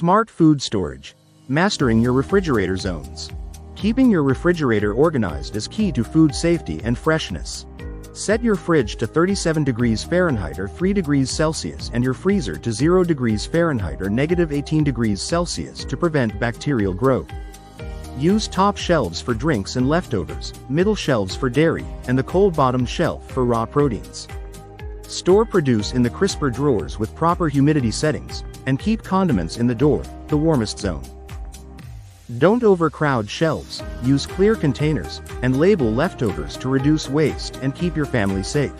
Smart food storage. Mastering your refrigerator zones. Keeping your refrigerator organized is key to food safety and freshness. Set your fridge to 37 degrees Fahrenheit or 3 degrees Celsius and your freezer to 0 degrees Fahrenheit or -18 degrees Celsius to prevent bacterial growth. Use top shelves for drinks and leftovers, middle shelves for dairy, and the cold bottom shelf for raw proteins. Store produce in the crisper drawers with proper humidity settings, and keep condiments in the door, the warmest zone. Don't overcrowd shelves, use clear containers, and label leftovers to reduce waste and keep your family safe.